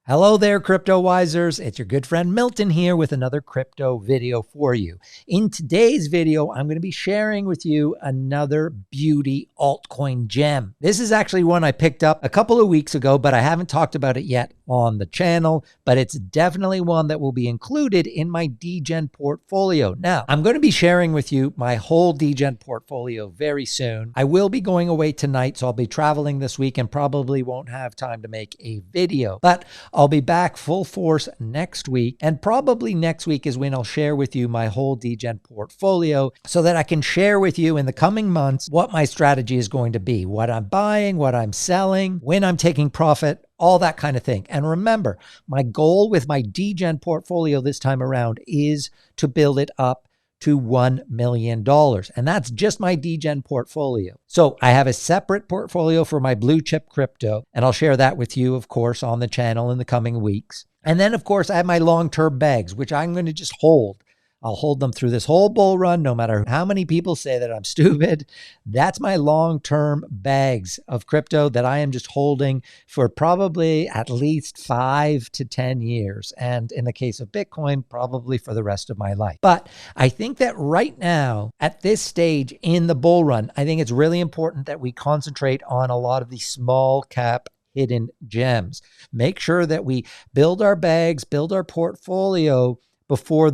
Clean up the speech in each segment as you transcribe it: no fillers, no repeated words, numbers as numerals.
Hello there, Cryptowisers. It's your good friend Milton here with another crypto video for you. In today's video, I'm going to be sharing with you another beauty altcoin gem. This is actually one I picked up a couple of weeks ago, but I haven't talked about it yet on the channel, but it's definitely one that will be included in my degen portfolio. Now, I'm going to be sharing with you my whole degen portfolio very soon. I will be going away tonight, so I'll be traveling this week and probably won't have time to make a video, but I'll be back full force next week, and probably next week is when I'll share with you my whole degen portfolio so that I can share with you in the coming months what my strategy is going to be, what I'm buying, what I'm selling, when I'm taking profit, all that kind of thing. And remember, my goal with my degen portfolio this time around is to build it up to $1 million. And that's just my degen portfolio. So I have a separate portfolio for my blue chip crypto, and I'll share that with you, of course, on the channel in the coming weeks. And then, of course, I have my long-term bags, which I'm going to just hold. I'll hold them through this whole bull run, no matter how many people say that I'm stupid. That's my long-term bags of crypto that I am just holding for probably at least 5 to 10 years. And in the case of Bitcoin, probably for the rest of my life. But I think that right now, at this stage in the bull run, I think it's really important that we concentrate on a lot of these small cap hidden gems. Make sure that we build our bags, build our portfolio before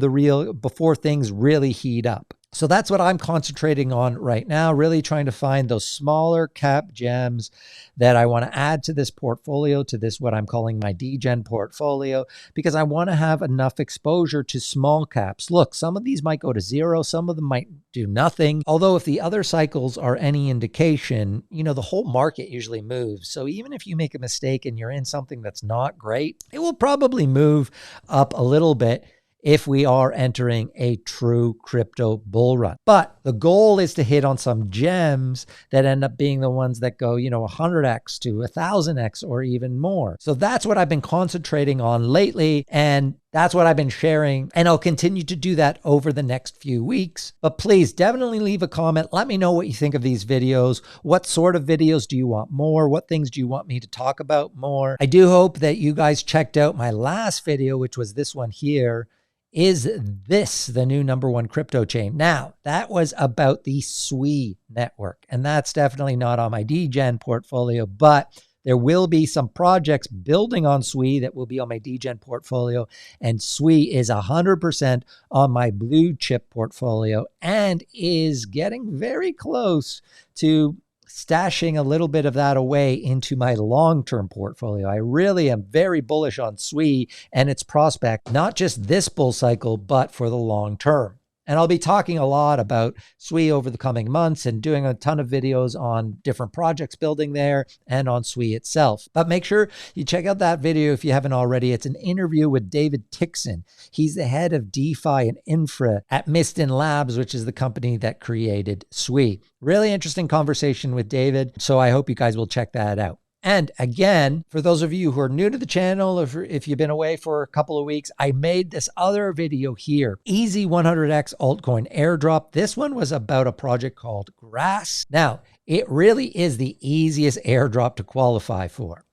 things really heat up. So that's what I'm concentrating on right now, really trying to find those smaller cap gems that I want to add to this portfolio, to this what I'm calling my degen portfolio, because I want to have enough exposure to small caps. Look, some of these might go to zero, some of them might do nothing. Although if the other cycles are any indication, the whole market usually moves. So even if you make a mistake and you're in something that's not great, it will probably move up a little bit if we are entering a true crypto bull run. But the goal is to hit on some gems that end up being the ones that go, 100x to 1000x or even more. So that's what I've been concentrating on lately, and that's what I've been sharing, and I'll continue to do that over the next few weeks. But please definitely leave a comment. Let me know what you think of these videos. What sort of videos do you want more? What things do you want me to talk about more? I do hope that you guys checked out my last video, which was this one here. Is this the new #1 crypto chain? Now, that was about the SWI network, and that's definitely not on my degen portfolio, but there will be some projects building on SWI that will be on my degen portfolio, and SWI is 100% on my blue chip portfolio and is getting very close to stashing a little bit of that away into my long-term portfolio. I really am very bullish on SWI and its prospect, not just this bull cycle, but for the long term. And I'll be talking a lot about SWI over the coming months and doing a ton of videos on different projects building there and on SWI itself. But make sure you check out that video if you haven't already. It's an interview with David Tixon. He's the head of DeFi and Infra at Miston Labs, which is the company that created SWI. Really interesting conversation with David. So I hope you guys will check that out. And again, for those of you who are new to the channel, if you've been away for a couple of weeks, I made this other video here, Easy 100x altcoin airdrop. This one was about a project called Grass. Now, it really is the easiest airdrop to qualify for.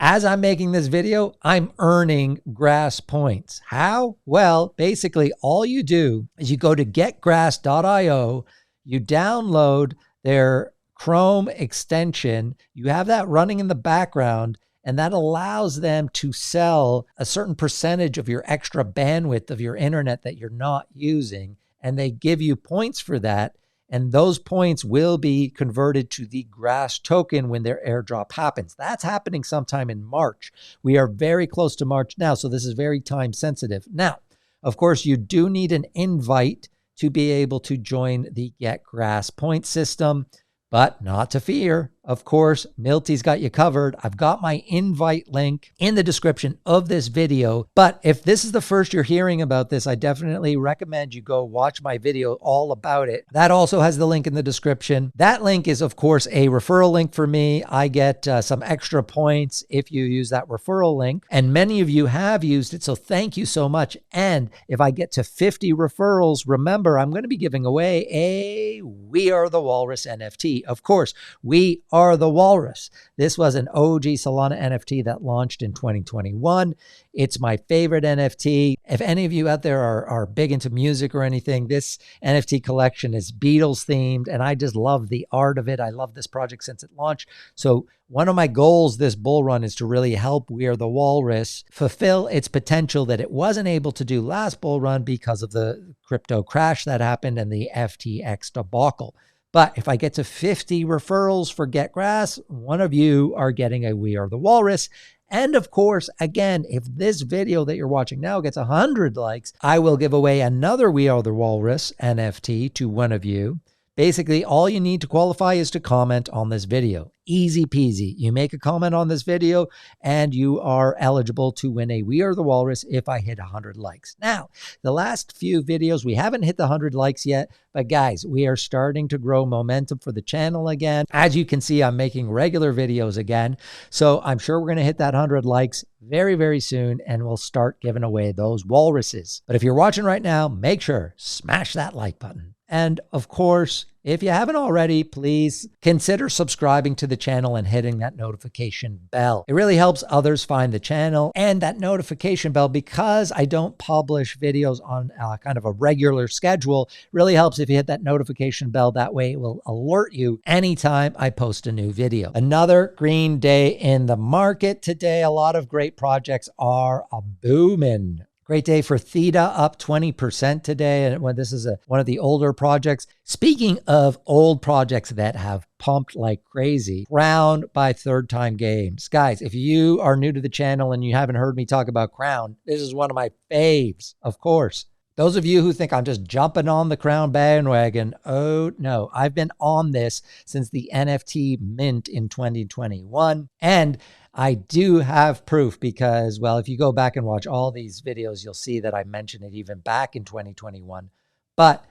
As I'm making this video, I'm earning Grass points. How? Well, basically all you do is you go to getgrass.io, you download their Chrome extension, you have that running in the background, and that allows them to sell a certain percentage of your extra bandwidth of your internet that you're not using, and they give you points for that, and those points will be converted to the Grass token when their airdrop happens. That's happening sometime in March. We are very close to March now, so this is very time sensitive. Now, of course, you do need an invite to be able to join the Get Grass point system. But not to fear. Of course, Milty's got you covered. I've got my invite link in the description of this video. But if this is the first you're hearing about this, I definitely recommend you go watch my video all about it. That also has the link in the description. That link is, of course, a referral link for me. I get some extra points if you use that referral link. And many of you have used it, so thank you so much. And if I get to 50 referrals, remember, I'm going to be giving away a We Are the Walrus NFT. Of course, we are the Walrus. This was an OG Solana NFT that launched in 2021. It's my favorite NFT. If any of you out there are big into music or anything, this NFT collection is Beatles themed, and I just love the art of it. I love this project since it launched. So one of my goals this bull run is to really help We Are the Walrus fulfill its potential that it wasn't able to do last bull run because of the crypto crash that happened and the FTX debacle. But if I get to 50 referrals for Get Grass, one of you are getting a We Are the Walrus. And of course, again, if this video that you're watching now gets 100 likes, I will give away another We Are the Walrus NFT to one of you. Basically, all you need to qualify is to comment on this video. Easy peasy. You make a comment on this video and you are eligible to win a We Are the Walrus if I hit 100 likes. Now, the last few videos, we haven't hit the 100 likes yet, but guys, we are starting to grow momentum for the channel again. As you can see, I'm making regular videos again. So I'm sure we're going to hit that 100 likes very, very soon, and we'll start giving away those walruses. But if you're watching right now, make sure, smash that like button. And of course, if you haven't already, please consider subscribing to the channel and hitting that notification bell. It really helps others find the channel, and that notification bell, because I don't publish videos on kind of a regular schedule, really helps if you hit that notification bell. That way it will alert you anytime I post a new video. Another green day in the market today. A lot of great projects are booming. Great day for Theta, up 20% today. And when this is one of the older projects. Speaking of old projects that have pumped like crazy, Crown by Third Time Games. Guys, if you are new to the channel and you haven't heard me talk about Crown, this is one of my faves, of course. Those of you who think I'm just jumping on the Crown bandwagon, oh no, I've been on this since the NFT mint in 2021. And I do have proof because, well, if you go back and watch all these videos, you'll see that I mentioned it even back in 2021. But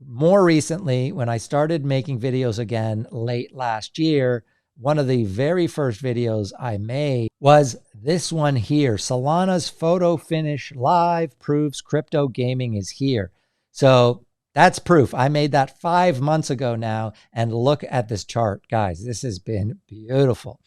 more recently, when I started making videos again late last year, one of the very first videos I made was this one here. Solana's Photofinish Live proves crypto gaming is here. So that's proof. I made that 5 months ago now, and look at this chart, guys. This has been beautiful.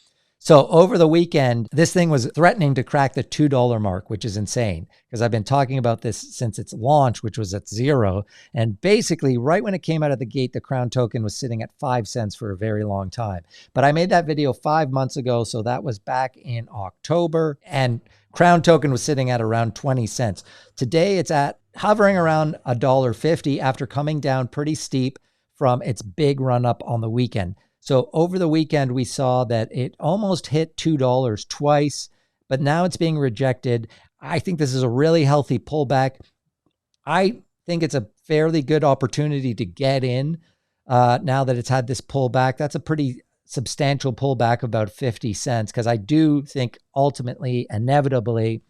So over the weekend, this thing was threatening to crack the $2 mark, which is insane because I've been talking about this since its launch, which was at 0. And basically right when it came out of the gate, the Crown token was sitting at 5 cents for a very long time. But I made that video 5 months ago. So that was back in October, and Crown token was sitting at around 20 cents. Today it's at hovering around $1.50 after coming down pretty steep from its big run up on the weekend. So over the weekend, we saw that it almost hit $2 twice, but now it's being rejected. I think this is a really healthy pullback. I think it's a fairly good opportunity to get in now that it's had this pullback. That's a pretty substantial pullback, about 50 cents, because I do think ultimately, inevitably,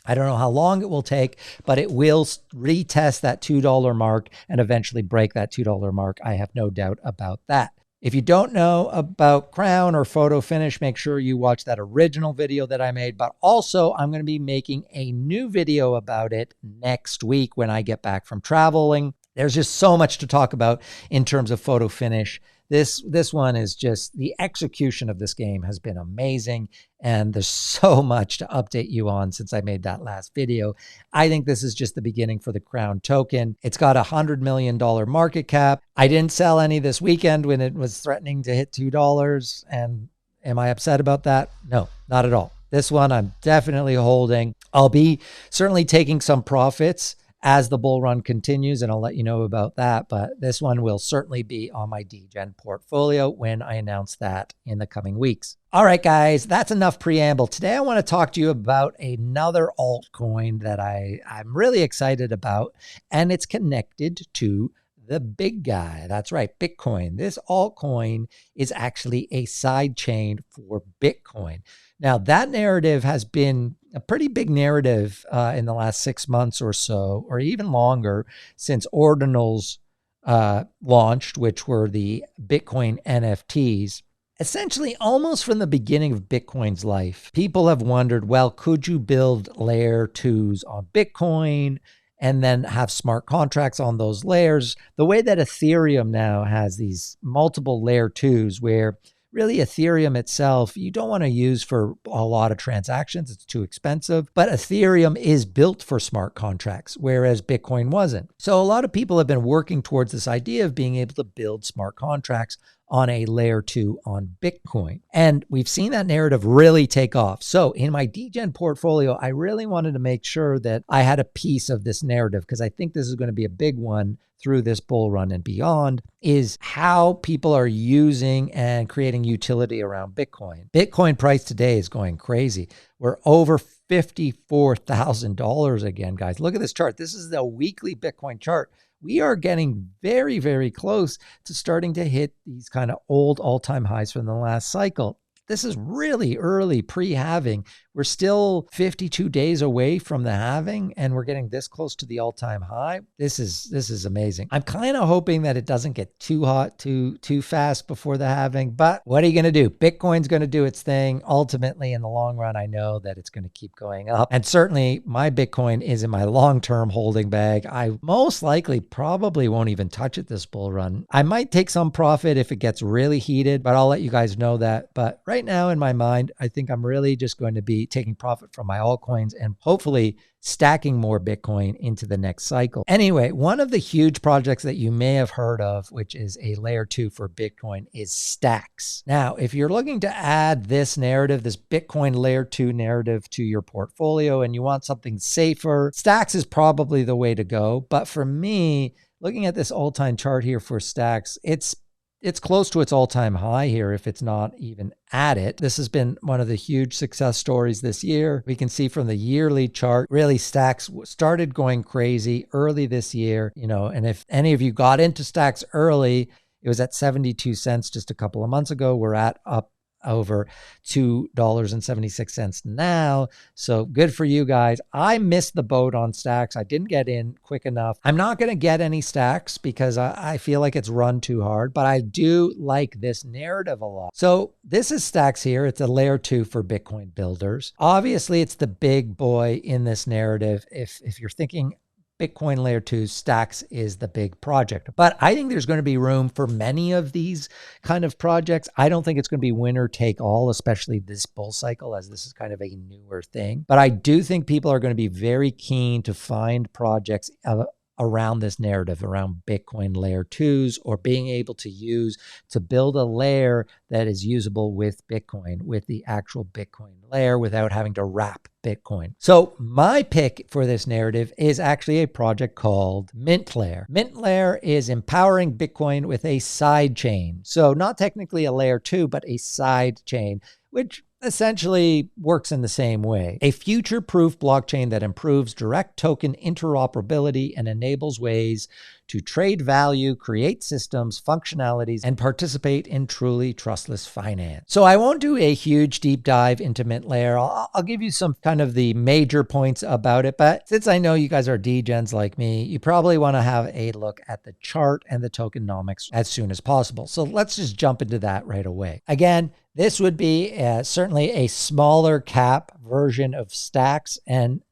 I don't know how long it will take, but it will retest that $2 mark and eventually break that $2 mark. I have no doubt about that. If you don't know about Crown or Photofinish, make sure you watch that original video that I made. But also, I'm going to be making a new video about it next week when I get back from traveling. There's just so much to talk about in terms of Photofinish. This one is just, the execution of this game has been amazing, and there's so much to update you on since I made that last video. I think this is just the beginning for the Crown token. It's got $100 million market cap. I didn't sell any this weekend when it was threatening to hit $2. And am I upset about that? No, not at all. This one I'm definitely holding. I'll be certainly taking some profits as the bull run continues, and I'll let you know about that. But this one will certainly be on my DGen portfolio when I announce that in the coming weeks. All right, guys, that's enough preamble. Today, I want to talk to you about another altcoin that I'm really excited about, and it's connected to the big guy. That's right, Bitcoin. This altcoin is actually a side chain for Bitcoin. Now, that narrative has been a pretty big narrative in the last 6 months or so, or even longer, since Ordinals launched, which were the Bitcoin NFTs. Essentially, almost from the beginning of Bitcoin's life, people have wondered, well, could you build layer 2s on Bitcoin and then have smart contracts on those layers? The way that Ethereum now has these multiple layer 2s where really Ethereum itself, you don't want to use for a lot of transactions. It's too expensive. But Ethereum is built for smart contracts, whereas Bitcoin wasn't. So a lot of people have been working towards this idea of being able to build smart contracts on a layer 2 on Bitcoin. And we've seen that narrative really take off. So in my DGen portfolio, I really wanted to make sure that I had a piece of this narrative, because I think this is going to be a big one through this bull run and beyond, is how people are using and creating utility around Bitcoin. Bitcoin price today is going crazy. We're over $54,000 again, guys. Look at this chart. This is the weekly Bitcoin chart. We are getting very, very close to starting to hit these kind of old all-time highs from the last cycle. This is really early pre-halving. We're still 52 days away from the halving, and we're getting this close to the all-time high. This is amazing. I'm kind of hoping that it doesn't get too hot too fast before the halving, but what are you going to do? Bitcoin's going to do its thing. Ultimately, in the long run, I know that it's going to keep going up. And certainly my Bitcoin is in my long-term holding bag. I most likely probably won't even touch it this bull run. I might take some profit if it gets really heated, but I'll let you guys know that. But right now in my mind, I think I'm really just going to be taking profit from my altcoins and hopefully stacking more Bitcoin into the next cycle. Anyway, one of the huge projects that you may have heard of, which is a layer 2 for Bitcoin, is Stacks. Now, if you're looking to add this narrative, this Bitcoin layer 2 narrative to your portfolio, and you want something safer, Stacks is probably the way to go. But for me, looking at this all-time chart here for Stacks, it's close to its all-time high here if it's not even at it. This has been one of the huge success stories this year. We can see from the yearly chart, really Stacks started going crazy early this year, and if any of you got into Stacks early, it was at 72 cents just a couple of months ago. We're up over $2.76 now. So good for you guys. I missed the boat on Stacks. I didn't get in quick enough. I'm not going to get any Stacks because I feel like it's run too hard, but I do like this narrative a lot. So this is Stacks here. It's a layer 2 for Bitcoin builders. Obviously, it's the big boy in this narrative. If you're thinking Bitcoin layer 2, Stacks is the big project. But I think there's going to be room for many of these kind of projects. I don't think it's going to be winner take all, especially this bull cycle, as this is kind of a newer thing. But I do think people are going to be very keen to find projects around this narrative, around Bitcoin layer 2s, or being able to use to build a layer that is usable with Bitcoin, with the actual Bitcoin layer, without having to wrap Bitcoin. So my pick for this narrative is actually a project called Mintlayer. Mintlayer is empowering Bitcoin with a side chain. So not technically a layer 2, but a side chain, which essentially works in the same way. A future-proof blockchain that improves direct token interoperability and enables ways to trade value, create systems, functionalities, and participate in truly trustless finance. So I won't do a huge deep dive into Mintlayer. I'll give you some kind of the major points about it, but since I know you guys are degens like me, you probably want to have a look at the chart and the tokenomics as soon as possible. So let's just jump into that right away. Again, this would be certainly a smaller cap version of Stacks. And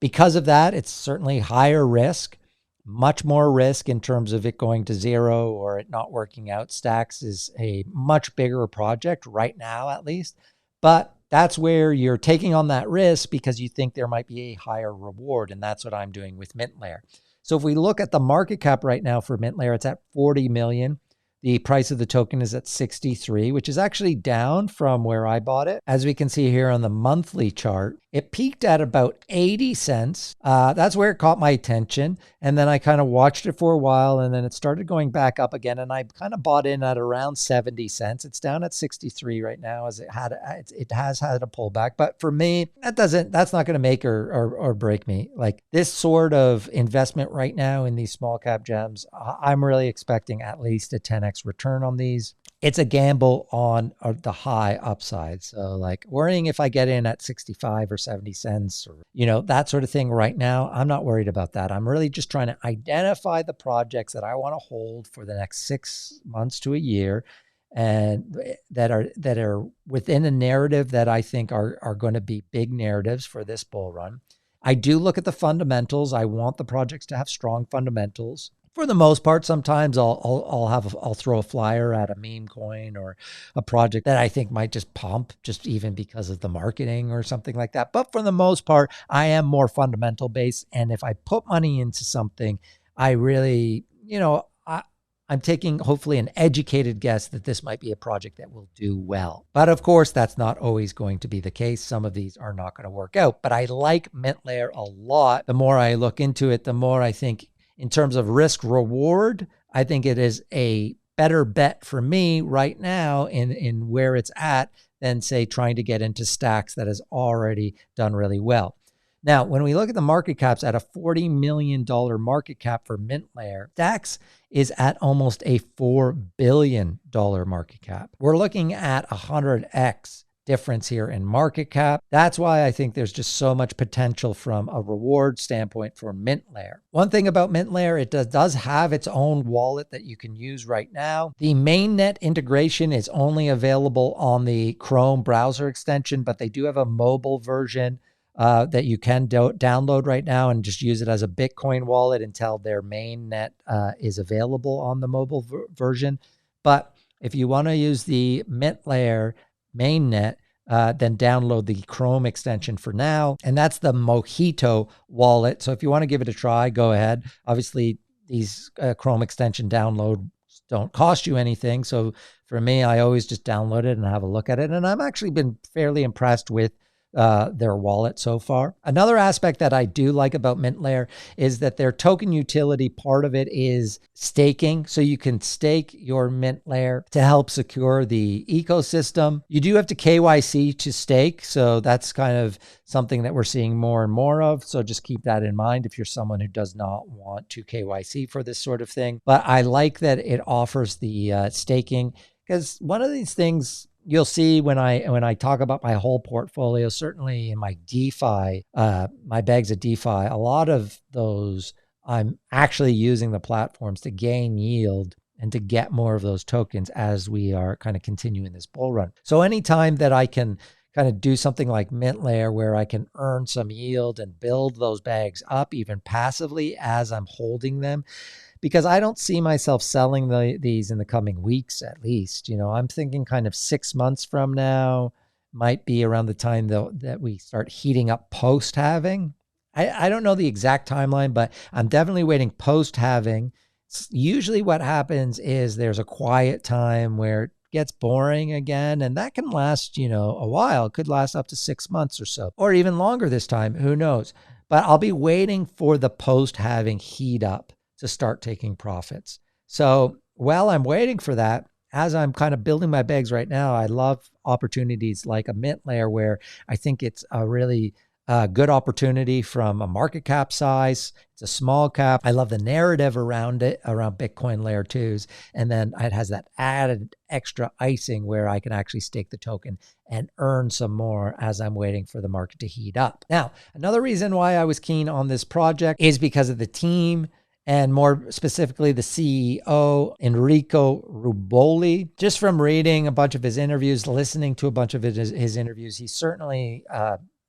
because of that, it's certainly higher risk, much more risk in terms of it going to zero or it not working out. Stacks is a much bigger project right now, at least. But that's where you're taking on that risk because you think there might be a higher reward. And that's what I'm doing with Mintlayer. So if we look at the market cap right now for Mintlayer, it's at 40 million. The price of the token is at 63, which is actually down from where I bought it. As we can see here on the monthly chart, it peaked at about 80 cents. That's where it caught my attention. And then I kind of watched it for a while, and then it started going back up again. And I kind of bought in at around 70 cents. It's down at 63 right now, as it has had a pullback. But for me, that's not going to make or break me. Like this sort of investment right now in these small cap gems, I'm really expecting at least a 10x return on these. It's a gamble on the high upside. So like worrying if I get in at 65 or 70 cents or, that sort of thing right now, I'm not worried about that. I'm really just trying to identify the projects that I want to hold for the next 6 months to a year and that are within a narrative that I think are going to be big narratives for this bull run. I do look at the fundamentals. I want the projects to have strong fundamentals. For the most part, sometimes I'll throw a flyer at a meme coin or a project that I think might just pump, just even because of the marketing or something like that. But for the most part, I am more fundamental based. And if I put money into something, I really, I'm taking hopefully an educated guess that this might be a project that will do well. But of course, that's not always going to be the case. Some of these are not going to work out. But I like Mintlayer a lot. The more I look into it, the more I think in terms of risk reward, I think it is a better bet for me right now in where it's at than, say, trying to get into stacks that has already done really well. Now, when we look at the market caps at a $40 million market cap for Mintlayer, Stacks is at almost a $4 billion market cap. We're looking at 100x difference here in market cap. That's why I think there's just so much potential from a reward standpoint for Mintlayer. One thing about Mintlayer, it does have its own wallet that you can use right now. The mainnet integration is only available on the Chrome browser extension, but they do have a mobile version that you can download right now and just use it as a Bitcoin wallet until their mainnet is available on the mobile version. But if you want to use the Mintlayer mainnet, then download the Chrome extension for now. And that's the Mojito wallet. So if you want to give it a try, go ahead. Obviously, these Chrome extension downloads don't cost you anything. So for me, I always just download it and have a look at it. And I've actually been fairly impressed with their wallet so far. Another aspect that I do like about Mintlayer is that their token utility part of it is staking. So you can stake your Mintlayer to help secure the ecosystem. You do have to KYC to stake. So that's kind of something that we're seeing more and more of. So just keep that in mind if you're someone who does not want to KYC for this sort of thing. But I like that it offers the staking, because one of these things you'll see when I talk about my whole portfolio, certainly in my DeFi, my bags of DeFi, a lot of those I'm actually using the platforms to gain yield and to get more of those tokens as we are kind of continuing this bull run. So anytime that I can kind of do something like Mintlayer where I can earn some yield and build those bags up even passively as I'm holding them, because I don't see myself selling these in the coming weeks, at least. I'm thinking kind of 6 months from now might be around the time that we start heating up post-halving. I don't know the exact timeline, but I'm definitely waiting post-halving. Usually what happens is there's a quiet time where it gets boring again, and that can last, a while. It could last up to 6 months or so, or even longer this time. Who knows? But I'll be waiting for the post-halving heat up to start taking profits. So while I'm waiting for that, as I'm kind of building my bags right now, I love opportunities like a Mintlayer where I think it's a really good opportunity from a market cap size. It's a small cap. I love the narrative around it, around Bitcoin layer twos. And then it has that added extra icing where I can actually stake the token and earn some more as I'm waiting for the market to heat up. Now, another reason why I was keen on this project is because of the team, and more specifically, the CEO, Enrico Ruboli. Just from reading a bunch of his interviews, listening to a bunch of his interviews, he certainly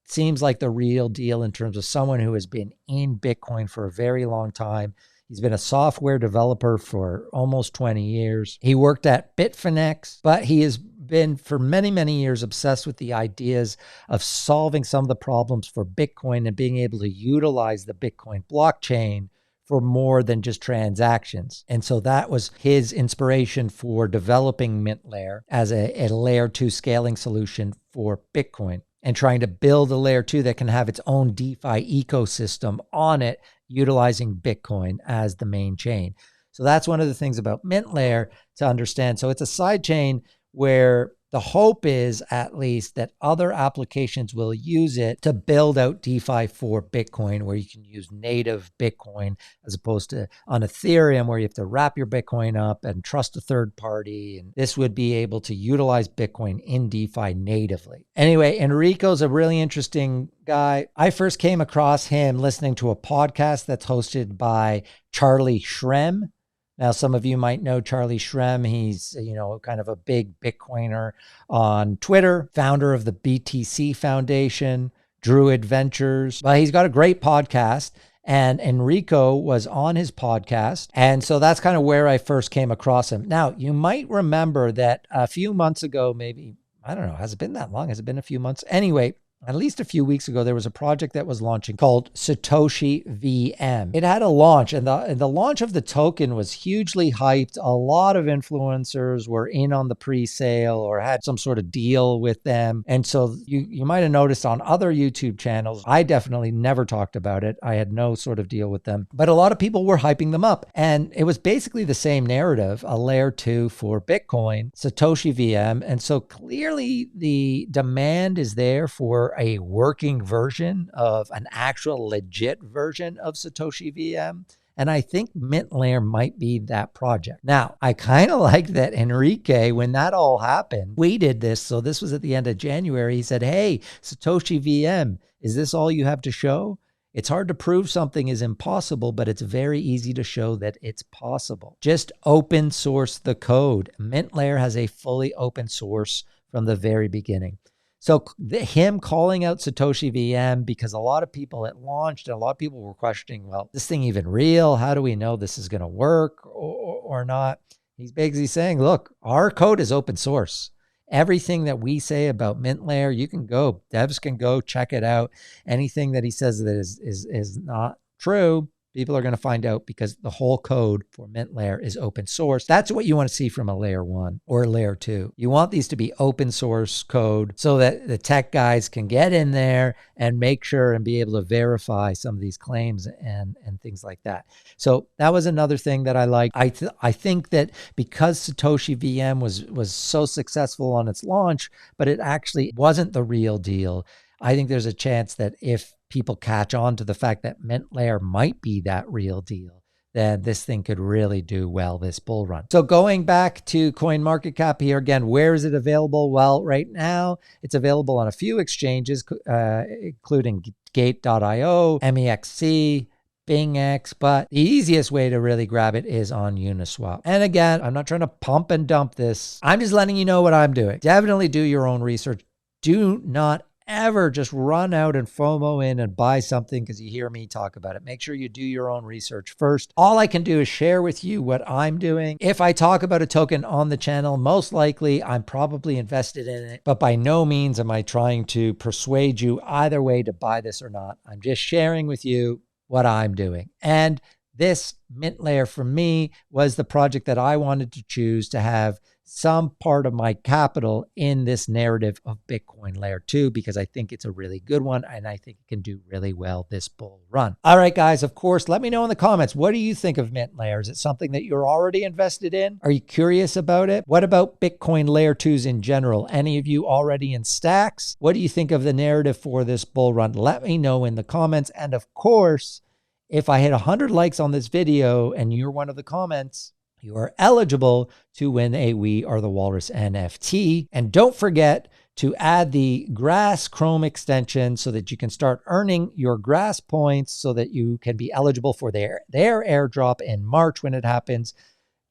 seems like the real deal in terms of someone who has been in Bitcoin for a very long time. He's been a software developer for almost 20 years. He worked at Bitfinex, but he has been for many, many years obsessed with the ideas of solving some of the problems for Bitcoin and being able to utilize the Bitcoin blockchain for more than just transactions. And so that was his inspiration for developing Mintlayer as a layer 2 scaling solution for Bitcoin, and trying to build a layer 2 that can have its own DeFi ecosystem on it, utilizing Bitcoin as the main chain. So that's one of the things about Mintlayer to understand. So it's a side chain where the hope is at least that other applications will use it to build out DeFi for Bitcoin, where you can use native Bitcoin as opposed to on Ethereum, where you have to wrap your Bitcoin up and trust a third party. And this would be able to utilize Bitcoin in DeFi natively. Anyway, Enrico's a really interesting guy. I first came across him listening to a podcast that's hosted by Charlie Shrem. Now, some of you might know Charlie Shrem. He's, kind of a big Bitcoiner on Twitter, founder of the BTC Foundation, Druid Ventures. But he's got a great podcast. And Enrico was on his podcast. And so that's kind of where I first came across him. Now, you might remember that a few months ago, maybe, I don't know, has it been that long? Has it been a few months? Anyway, at least a few weeks ago, there was a project that was launching called Satoshi VM. It had a launch, and the launch of the token was hugely hyped. A lot of influencers were in on the pre-sale or had some sort of deal with them. And so you might have noticed on other YouTube channels, I definitely never talked about it. I had no sort of deal with them, but a lot of people were hyping them up. And it was basically the same narrative, a layer 2 for Bitcoin, Satoshi VM. And so clearly the demand is there for a working version of an actual legit version of Satoshi VM. And I think Mintlayer might be that project. Now, I kind of like that Enrique, when that all happened, we did this. So this was at the end of January. He said, hey, Satoshi VM, is this all you have to show? It's hard to prove something is impossible, but it's very easy to show that it's possible. Just open source the code. Mintlayer has a fully open source from the very beginning. So him calling out Satoshi VM, because a lot of people at launched and a lot of people were questioning, well, is this thing even real? How do we know this is going to work or not? He's basically saying, look, our code is open source. Everything that we say about Mintlayer, you can go, devs can go check it out. Anything that he says that is not true, people are going to find out because the whole code for Mintlayer is open source. That's what you want to see from a layer 1 or layer 2. You want these to be open source code so that the tech guys can get in there and make sure and be able to verify some of these claims and things like that. So that was another thing that I like. I think that because Satoshi VM was so successful on its launch, but it actually wasn't the real deal, I think there's a chance that if people catch on to the fact that Mintlayer might be that real deal, then this thing could really do well this bull run. So going back to CoinMarketCap here again, where is it available? Well, right now it's available on a few exchanges, including Gate.io, MEXC, BingX, but the easiest way to really grab it is on Uniswap. And again, I'm not trying to pump and dump this. I'm just letting you know what I'm doing. Definitely do your own research. Do not ever just run out and FOMO in and buy something because you hear me talk about it. Make sure you do your own research first. All I can do is share with you what I'm doing. If I talk about a token on the channel, most likely I'm probably invested in it, but by no means am I trying to persuade you either way to buy this or not. I'm just sharing with you what I'm doing. And this Mintlayer for me was the project that I wanted to choose to have some part of my capital in this narrative of Bitcoin layer 2, because I think it's a really good one and I think it can do really well this bull run. All right, guys, of course, let me know in the comments, what do you think of Mintlayer? Is it something that you're already invested in? Are you curious about it? What about Bitcoin layer 2s in general? Any of you already in stacks? What do you think of the narrative for this bull run? Let me know in the comments. And of course, if I hit 100 likes on this video and you're one of the comments, you are eligible to win a We Are the Walrus NFT. And don't forget to add the Grass Chrome extension so that you can start earning your Grass points so that you can be eligible for their airdrop in March when it happens.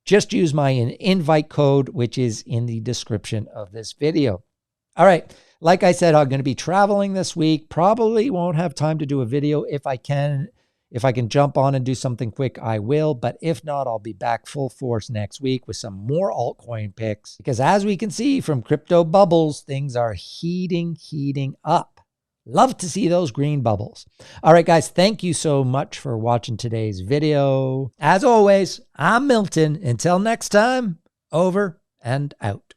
Just use my invite code, which is in the description of this video. All right. Like I said, I'm going to be traveling this week. Probably won't have time to do a video. If I can jump on and do something quick, I will. But if not, I'll be back full force next week with some more altcoin picks. Because as we can see from crypto bubbles, things are heating up. Love to see those green bubbles. All right, guys, thank you so much for watching today's video. As always, I'm Milton. Until next time, over and out.